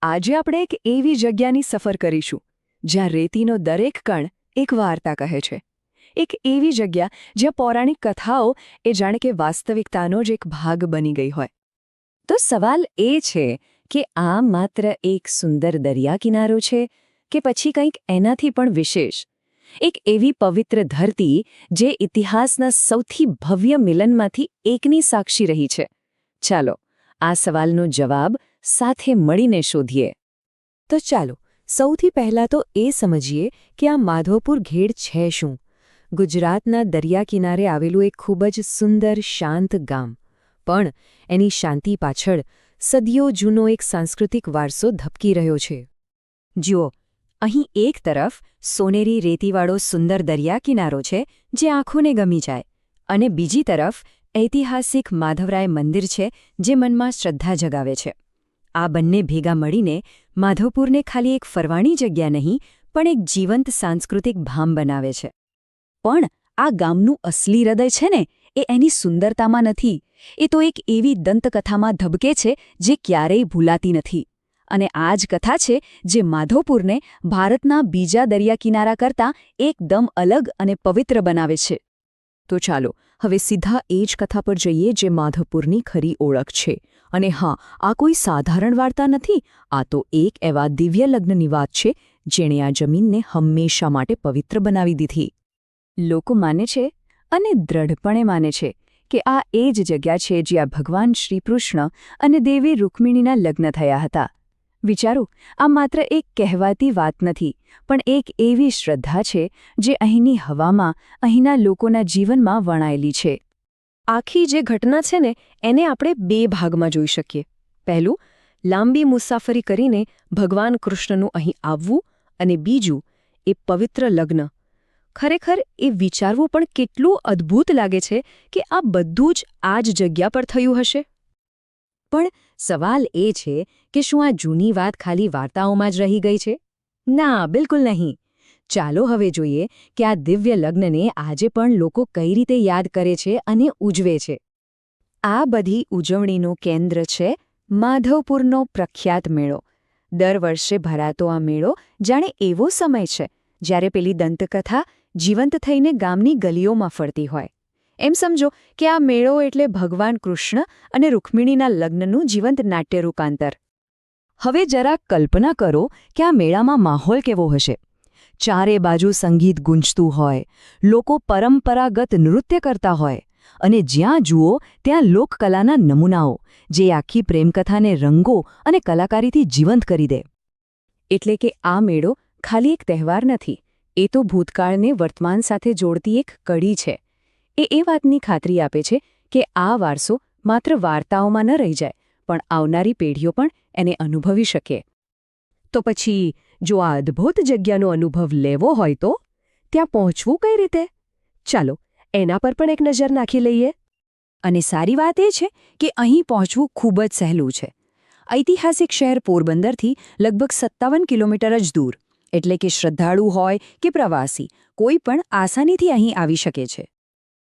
આજે આપણે એક એવી જગ્યાની સફર કરીશું જ્યાં રેતીનો દરેક કણ એક વાર્તા કહે છે. એક એવી જગ્યા જ્યાં પૌરાણિક કથાઓ એ જાણે કે વાસ્તવિકતાનો જ એક ભાગ બની ગઈ હોય. તો સવાલ એ છે કે આ માત્ર એક સુંદર દરિયા કિનારો છે કે પછી કંઈક એનાથી પણ વિશેષ, એક એવી પવિત્ર ધરતી જે ઇતિહાસના સૌથી ભવ્ય મિલનમાંથી એકની સાક્ષી રહી છે. ચાલો આ સવાલનો જવાબ સાથે મળીને શોધીએ. તો ચાલો સૌથી પહેલાં તો એ સમજીએ કે આ માધવપુર ઘેડ છે શું. ગુજરાતના દરિયા કિનારે આવેલું એક ખૂબ જ સુંદર શાંત ગામ, પણ એની શાંતિ પાછળ સદીઓ જૂનો એક સાંસ્કૃતિક વારસો ધબકી રહ્યો છે. જુઓ, અહીં એક તરફ સોનેરી રેતીવાળો સુંદર દરિયા કિનારો છે જે આંખોને ગમી જાય, અને બીજી તરફ ઐતિહાસિક માધવરાય મંદિર છે જે મનમાં શ્રદ્ધા જગાવે છે. આ બંને ભેગા મળીને માધવપુરને ખાલી એક ફરવાની જગ્યા નહીં પણ એક જીવંત સાંસ્કૃતિક ભામ બનાવે છે. પણ આ ગામનું અસલી હૃદય છે ને, એ એની સુંદરતામાં નથી, એ તો એક એવી દંતકથામાં ધબકે છે જે ક્યારેય ભૂલાતી નથી. અને આ જ કથા છે જે માધવપુરને ભારતના બીજા દરિયા કિનારા કરતાં એકદમ અલગ અને પવિત્ર બનાવે છે. તો ચાલો હવે સીધા એ જ કથા પર જઈએ જે માધવપુરની ખરી ઓળખ છે. અને હા, આ કોઈ સાધારણ વાર્તા નથી, આ તો એક એવા દિવ્ય લગ્નની વાત છે જેણે આ જમીનને હંમેશા માટે પવિત્ર બનાવી દીધી. લોકો માને છે અને દ્રઢપણે માને છે કે આ એ જ જગ્યા છે જ્યાં ભગવાન શ્રીકૃષ્ણ અને દેવી રૂક્મિણીના લગ્ન થયા હતા. વિચારો, આ માત્ર એક કહેવાતી વાત નથી, પણ એક એવી શ્રદ્ધા છે જે અહીંની હવામાં, અહીંના લોકોના જીવનમાં વણાયેલી છે. આખી જે ઘટના છે ને, એને આપણે બે ભાગમાં જોઈ શકીએ. પહેલું, લાંબી મુસાફરી કરીને ભગવાન કૃષ્ણનું અહીં આવવું, અને બીજું, એ પવિત્ર લગ્ન. ખરેખર એ વિચારવું પણ કેટલું અદ્ભુત લાગે છે કે આ બધું જ આ જ જગ્યા પર થયું હશે. પણ સવાલ એ છે કે શું આ જૂની વાત ખાલી વાર્તાઓમાં જ રહી ગઈ છે? ના, બિલકુલ નહીં. ચાલો હવે જોઈએ કે આ દિવ્ય લગ્નને આજે પણ લોકો કઈ રીતે યાદ કરે છે અને ઉજવે છે. આ બધી ઉજવણીનું કેન્દ્ર છે માધવપુરનો પ્રખ્યાત મેળો. દર વર્ષે ભરાતો આ મેળો જાણે એવો સમય છે જ્યારે પેલી દંતકથા જીવંત થઈને ગામની ગલીઓમાં ફરતી હોય. એમ સમજો કે આ મેળો એટલે ભગવાન કૃષ્ણ અને રૂક્મિણીના લગ્નનું જીવંત નાટ્ય રૂપાંતર. હવે જરા કલ્પના કરો કે આ મેળામાં માહોલ કેવો હશે. ચારે બાજુ સંગીત ગુંજતું હોય, લોકો પરંપરાગત નૃત્ય કરતા હોય, અને જ્યાં જુઓ ત્યાં લોકકલાના નમૂનાઓ જે આખી પ્રેમકથાને રંગો અને કલાકારીથી જીવંત કરી દે. એટલે કે આ મેળો ખાલી એક તહેવાર નથી, એ તો ભૂતકાળને વર્તમાન સાથે જોડતી એક કડી છે. એ વાતની ખાતરી આપે છે કે આ વારસો માત્ર વાર્તાઓમાં ન રહી જાય, પણ આવનારી પેઢીઓ પણ એને અનુભવી શકે. તો પછી જો આ અદ્ભુત જગ્યાનો અનુભવ લેવો હોય તો ત્યાં પહોંચવું કઈ રીતે? ચાલો એના પર પણ એક નજર નાખી લઈએ. અને સારી વાત એ છે કે અહીં પહોંચવું ખૂબ જ સહેલું છે. ઐતિહાસિક શહેર પોરબંદરથી લગભગ 57 કિલોમીટર જ દૂર, એટલે કે શ્રદ્ધાળુ હોય કે પ્રવાસી, કોઈ પણ આસાનીથી અહીં આવી શકે છે.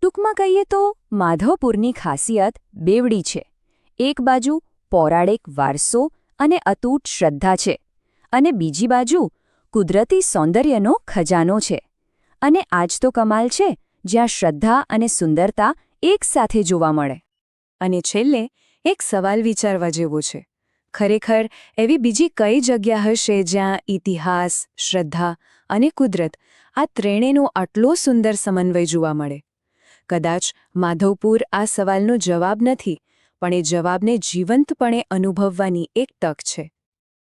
ટૂંકમાં કહીએ તો માધવપુરની ખાસિયત બેવડી છે. એક બાજુ પૌરાણિક વારસો અને અતૂટ શ્રદ્ધા છે, અને બીજી બાજુ કુદરતી સૌંદર્યનો ખજાનો છે. અને આજ તો કમાલ છે જ્યાં શ્રદ્ધા અને સુંદરતા એકસાથે જોવા મળે. અને છેલ્લે એક સવાલ વિચારવા જેવો છે. ખરેખર એવી બીજી કઈ જગ્યા હશે જ્યાં ઇતિહાસ, શ્રદ્ધા અને કુદરત આ ત્રણેયનો આટલો સુંદર સમન્વય જોવા મળે? કદાચ માધવપુર આ સવાલનો જવાબ નથી, પણ એ જવાબને જીવંતપણે અનુભવવાની એક તક છે.